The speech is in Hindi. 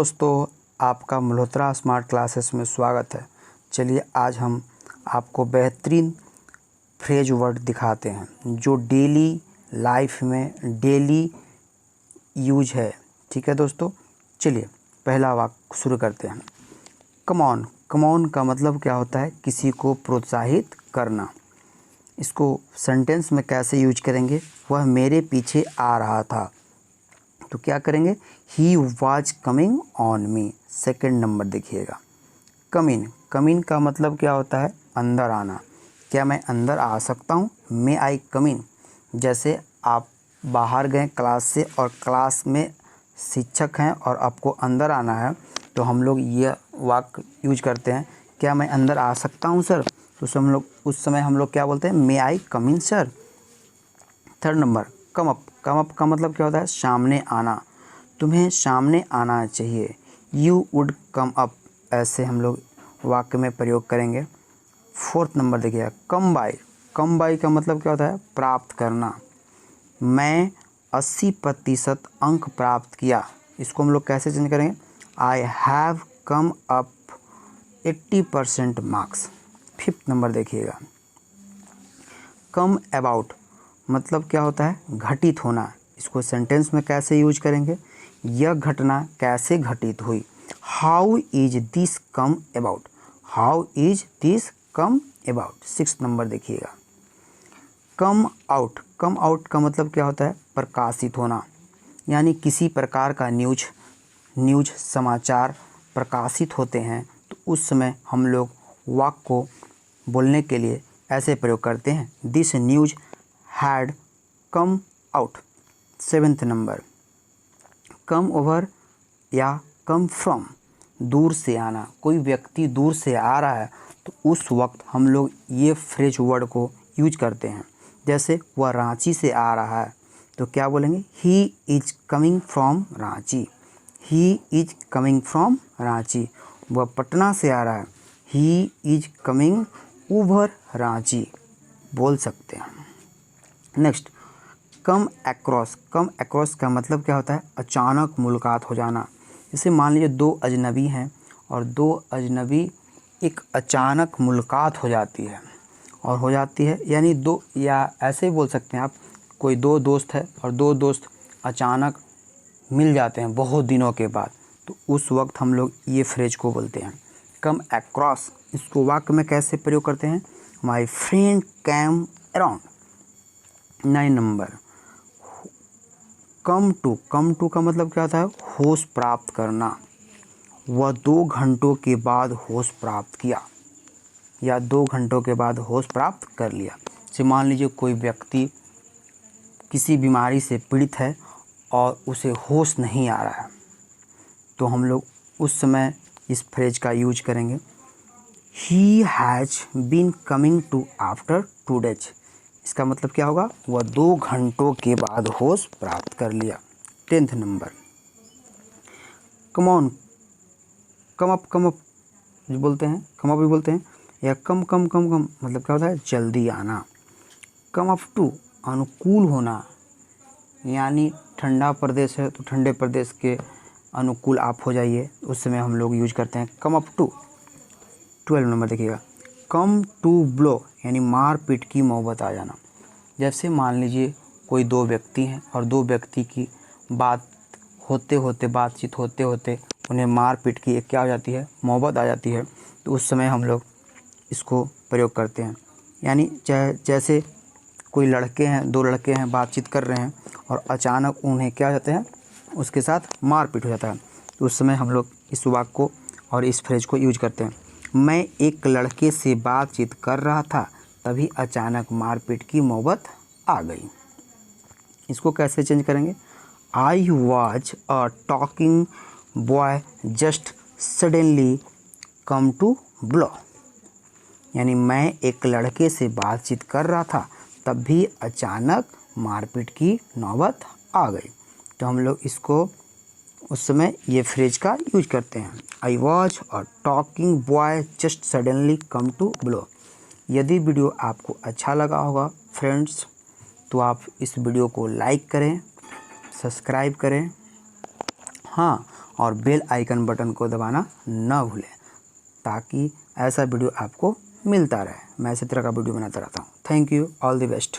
दोस्तों, आपका मल्होत्रा स्मार्ट क्लासेस में स्वागत है। चलिए आज हम आपको बेहतरीन फ्रेज वर्ड दिखाते हैं जो डेली लाइफ में डेली यूज है। ठीक है दोस्तों, चलिए पहला वाक्य शुरू करते हैं। Come on. कम ऑन का मतलब क्या होता है? किसी को प्रोत्साहित करना। इसको सेंटेंस में कैसे यूज करेंगे? वह मेरे पीछे आ रहा था, तो क्या करेंगे? He was coming on me. Second number देखिएगा, कम इन। कम इन का मतलब क्या होता है? अंदर आना। क्या मैं अंदर आ सकता हूँ? मे आई कम इन। जैसे आप बाहर गए क्लास से और क्लास में शिक्षक हैं और आपको अंदर आना है, तो हम लोग ये वाक्य यूज करते हैं, क्या मैं अंदर आ सकता हूँ सर? तो उस समय हम लोग क्या बोलते हैं? May I come in sir. Third number, come up. Come up का मतलब क्या होता है? सामने आना। तुम्हें सामने आना चाहिए, यू वुड कम अप। ऐसे हम लोग वाक्य में प्रयोग करेंगे। फोर्थ नंबर देखिए, कम बाय। कम बाय का मतलब क्या होता है? प्राप्त करना। मैं 80% अंक प्राप्त किया। इसको हम लोग कैसे चेंज करेंगे? I have come up 80% marks. Fifth number देखिएगा, कम अबाउट मतलब क्या होता है? घटित होना। इसको सेंटेंस में कैसे यूज करेंगे? यह घटना कैसे घटित हुई? How is this come about. How is this come about. Six number देखिएगा, कम आउट। कम आउट का मतलब क्या होता है? प्रकाशित होना। यानी किसी प्रकार का न्यूज समाचार प्रकाशित होते हैं, तो उस समय हम लोग वाक्य को बोलने के लिए ऐसे प्रयोग करते हैं, this news had come out. Seventh number, come over या कम फ्रॉम। दूर से आना। कोई व्यक्ति दूर से आ रहा है, तो उस वक्त हम लोग ये फ्रेज वर्ड को यूज करते हैं। जैसे वह रांची से आ रहा है, तो क्या बोलेंगे? He is coming from Ranchi. He is coming from Ranchi. वह पटना से आ रहा है, he is coming over Ranchi बोल सकते हैं। Next, come across. Come across का मतलब क्या होता है? अचानक मुलाकात हो जाना। जैसे मान लीजिए दो अजनबी हैं और दो अजनबी एक अचानक मुलाकात हो जाती है, यानी दो, या ऐसे ही बोल सकते हैं आप, कोई दो दोस्त है और दो दोस्त अचानक मिल जाते हैं बहुत दिनों के बाद, तो उस वक्त हम लोग ये फ्रेज को बोलते हैं, कम अक्रॉस। इसको वाक्य में कैसे प्रयोग करते हैं? My friend came around. 9 number, come to. Come to का मतलब क्या होता है? होश प्राप्त करना। वह 2 घंटों के बाद होश प्राप्त किया, या 2 घंटों के बाद होश प्राप्त कर लिया। जैसे मान लीजिए कोई व्यक्ति किसी बीमारी से पीड़ित है और उसे होश नहीं आ रहा है, तो हम लोग उस समय इस फ्रेज का यूज करेंगे, he has been coming to after 2 days। इसका मतलब क्या होगा? वह 2 घंटों के बाद होश प्राप्त कर लिया। 10th number, come on. Come up जो बोलते हैं, कम अप भी बोलते हैं, या कम मतलब क्या होता है? जल्दी आना। कम अप टू, अनुकूल होना। यानी ठंडा प्रदेश है तो ठंडे प्रदेश के अनुकूल आप हो जाइए, उस समय हम लोग यूज करते हैं कम अप टू। 12 नंबर देखिएगा, कम टू ब्लो, यानी मार पीट की नौबत आ जाना। जैसे मान लीजिए कोई दो व्यक्ति हैं और दो व्यक्ति की बातचीत होते होते उन्हें मार पीट की क्या हो जाती है? नौबत आ जाती है, तो उस समय हम लोग इसको प्रयोग करते हैं। यानी जैसे कोई लड़के हैं, दो लड़के हैं, बातचीत कर रहे हैं और अचानक उन्हें क्या हो जाते हैं? उसके साथ मारपीट हो जाता है, तो उस समय हम लोग इस वाक्य को और इस फ्रेज को यूज करते हैं। मैं एक लड़के से बातचीत कर रहा था, तभी अचानक मारपीट की नौबत आ गई। इसको कैसे चेंज करेंगे? I was a talking boy just suddenly come to blow. यानी मैं एक लड़के से बातचीत कर रहा था, तब भी अचानक मारपीट की नौबत आ गई। तो हम लोग इसको उस समय ये फ्रेज का यूज करते हैं, I was a talking boy just suddenly come to blow. यदि वीडियो आपको अच्छा लगा होगा फ्रेंड्स, तो आप इस वीडियो को लाइक करें, सब्सक्राइब करें, हाँ, और बेल आइकन बटन को दबाना न भूलें, ताकि ऐसा वीडियो आपको मिलता रहे। मैं इसी तरह का वीडियो बनाता रहता हूँ। Thank you, all the best.